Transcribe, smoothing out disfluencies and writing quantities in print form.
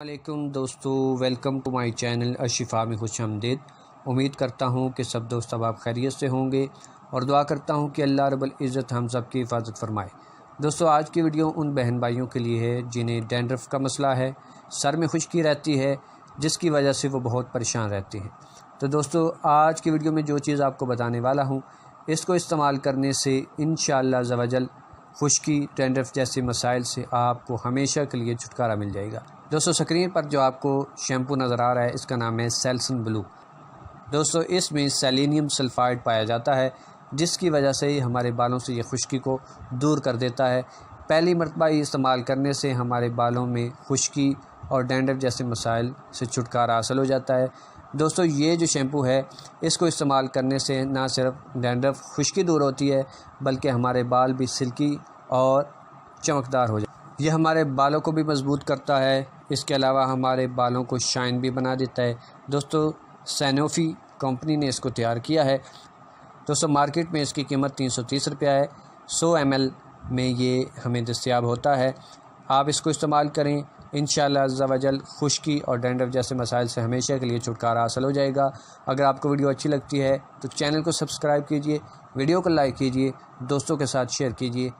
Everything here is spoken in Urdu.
علیکم دوستو، ویلکم ٹو مائی چینل الشفا میں خوش آمدید۔ امید کرتا ہوں کہ سب دوست اب آپ خیریت سے ہوں گے اور دعا کرتا ہوں کہ اللہ رب العزت ہم سب کی حفاظت فرمائے۔ دوستو، آج کی ویڈیو ان بہن بھائیوں کے لیے ہے جنہیں ڈینڈرف کا مسئلہ ہے، سر میں خشکی رہتی ہے جس کی وجہ سے وہ بہت پریشان رہتی ہیں۔ تو دوستو، آج کی ویڈیو میں جو چیز آپ کو بتانے والا ہوں، اس کو استعمال کرنے سے انشاءاللہ عز و جل خشکی، ڈینڈرف جیسے مسائل سے آپ کو ہمیشہ کے لیے چھٹکارا مل جائے گا۔ دوستو، سکرین پر جو آپ کو شیمپو نظر آ رہا ہے، اس کا نام ہے سیلسن بلو۔ دوستو، اس میں سیلینیم سلفائڈ پایا جاتا ہے جس کی وجہ سے یہ ہمارے بالوں سے یہ خشکی کو دور کر دیتا ہے۔ پہلی مرتبہ یہ استعمال کرنے سے ہمارے بالوں میں خشکی اور ڈینڈرف جیسے مسائل سے چھٹکارا حاصل ہو جاتا ہے۔ دوستو، یہ جو شیمپو ہے، اس کو استعمال کرنے سے نہ صرف ڈینڈرف خشکی دور ہوتی ہے بلکہ ہمارے بال بھی سلکی اور چمکدار ہو جاتے ہیں۔ یہ ہمارے بالوں کو بھی مضبوط کرتا ہے، اس کے علاوہ ہمارے بالوں کو شائن بھی بنا دیتا ہے۔ دوستو، سینوفی کمپنی نے اس کو تیار کیا ہے۔ دوستو، مارکیٹ میں اس کی قیمت 330 روپیہ ہے۔ 100 ml میں یہ ہمیں دستیاب ہوتا ہے۔ آپ اس کو استعمال کریں، انشاءاللہ عز و جل خشکی اور ڈینڈرف جیسے مسائل سے ہمیشہ کے لیے چھٹکارا حاصل ہو جائے گا۔ اگر آپ کو ویڈیو اچھی لگتی ہے تو چینل کو سبسکرائب کیجئے، ویڈیو کو لائک کیجئے، دوستوں کے ساتھ شیئر کیجئے۔